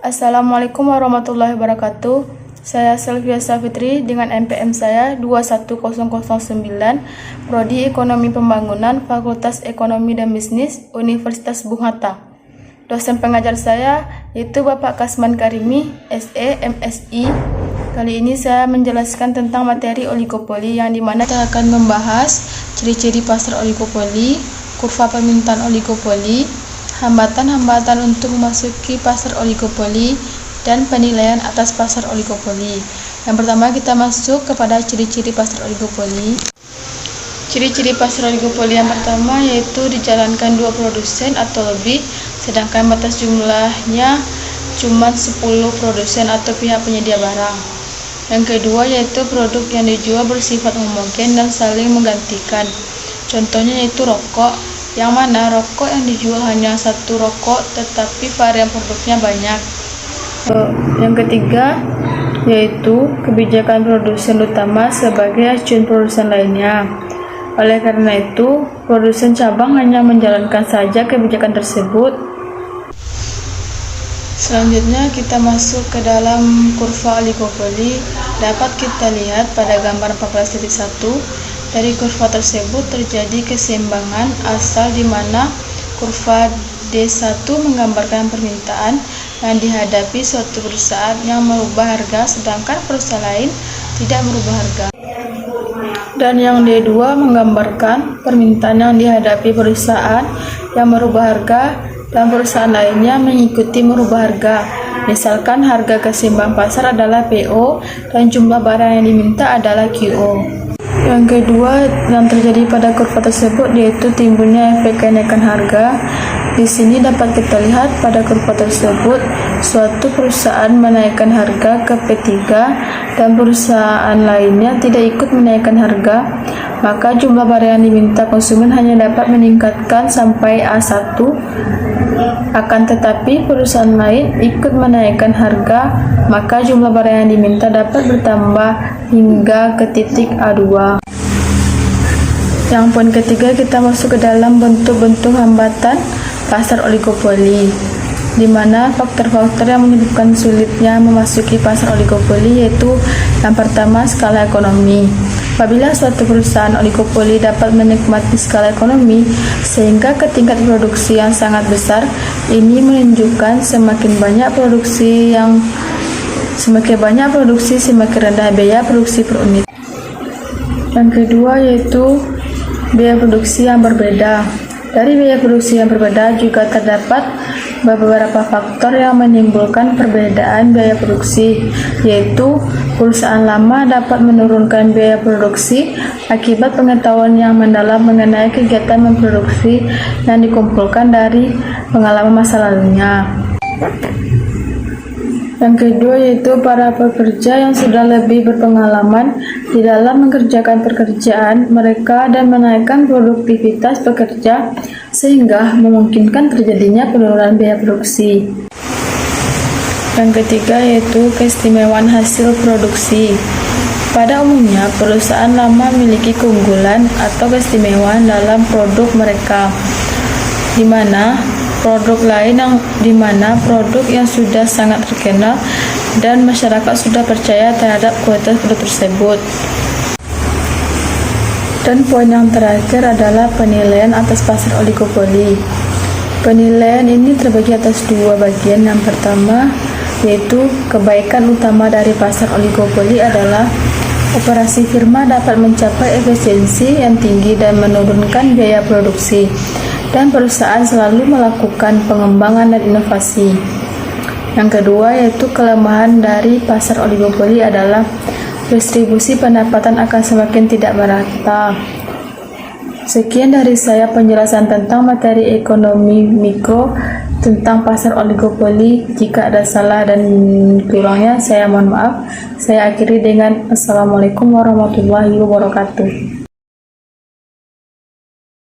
Assalamualaikum warahmatullahi wabarakatuh. Saya Selvia Safitri dengan NPM saya 21009, Prodi Ekonomi Pembangunan, Fakultas Ekonomi dan Bisnis, Universitas Bung Hatta. Dosen pengajar saya yaitu Bapak Kasman Karimi, SE, MSI. Kali ini saya menjelaskan tentang materi oligopoli, yang dimana kita akan membahas ciri-ciri pasar oligopoli, kurva permintaan oligopoli, hambatan-hambatan untuk memasuki pasar oligopoli, dan penilaian atas pasar oligopoli. Yang pertama, kita masuk kepada ciri-ciri pasar oligopoli. Ciri-ciri pasar oligopoli yang pertama yaitu dijalankan dua produsen atau lebih, sedangkan batas jumlahnya cuma 10 produsen atau pihak penyedia barang. Yang kedua yaitu produk yang dijual bersifat homogen dan saling menggantikan. Contohnya yaitu rokok, yang mana rokok yang dijual hanya satu rokok tetapi varian produknya banyak. Yang ketiga yaitu kebijakan produsen utama sebagai acuan produsen lainnya. Oleh karena itu, produsen cabang hanya menjalankan saja kebijakan tersebut. Selanjutnya kita masuk ke dalam kurva oligopoli. Dapat kita lihat pada gambar 14.1. Dari kurva tersebut terjadi keseimbangan asal di mana kurva D1 menggambarkan permintaan yang dihadapi suatu perusahaan yang merubah harga, sedangkan perusahaan lain tidak merubah harga. Dan yang D2 menggambarkan permintaan yang dihadapi perusahaan yang merubah harga dan perusahaan lainnya mengikuti merubah harga. Misalkan harga keseimbang pasar adalah PO dan jumlah barang yang diminta adalah QO. Yang kedua yang terjadi pada kurva tersebut yaitu timbulnya efek kenaikan harga. Di sini dapat kita lihat pada kurva tersebut suatu perusahaan menaikkan harga ke P3 dan perusahaan lainnya tidak ikut menaikkan harga, maka jumlah barang yang diminta konsumen hanya dapat meningkatkan sampai A1. Akan tetapi perusahaan lain ikut menaikkan harga, maka jumlah barang yang diminta dapat bertambah hingga ke titik A2. Yang poin ketiga, kita masuk ke dalam bentuk-bentuk hambatan pasar oligopoli, di mana faktor-faktor yang menyebabkan sulitnya memasuki pasar oligopoli yaitu yang pertama, skala ekonomi. Apabila suatu perusahaan oligopoli dapat menikmati skala ekonomi sehingga ke tingkat produksi yang sangat besar, ini menunjukkan semakin banyak produksi semakin rendah biaya produksi per unit. Yang kedua yaitu biaya produksi yang berbeda. Dari biaya produksi yang berbeda juga terdapat beberapa faktor yang menimbulkan perbedaan biaya produksi, yaitu perusahaan lama dapat menurunkan biaya produksi akibat pengetahuan yang mendalam mengenai kegiatan memproduksi yang dikumpulkan dari pengalaman masa lalunya. Yang kedua yaitu para pekerja yang sudah lebih berpengalaman di dalam mengerjakan pekerjaan mereka dan menaikkan produktivitas pekerja sehingga memungkinkan terjadinya penurunan biaya produksi. Yang ketiga yaitu keistimewaan hasil produksi. Pada umumnya perusahaan lama memiliki keunggulan atau keistimewaan dalam produk mereka, di mana produk yang sudah sangat terkenal dan masyarakat sudah percaya terhadap kualitas produk tersebut. Dan poin yang terakhir adalah penilaian atas pasar oligopoli. Penilaian ini terbagi atas dua bagian. Yang pertama yaitu kebaikan utama dari pasar oligopoli adalah operasi firma dapat mencapai efisiensi yang tinggi dan menurunkan biaya produksi, dan perusahaan selalu melakukan pengembangan dan inovasi. Yang kedua yaitu kelemahan dari pasar oligopoli adalah distribusi pendapatan akan semakin tidak merata. Sekian dari saya penjelasan tentang materi ekonomi mikro tentang pasar oligopoli. Jika ada salah dan kurangnya saya mohon maaf. Saya akhiri dengan Assalamualaikum warahmatullahi wabarakatuh.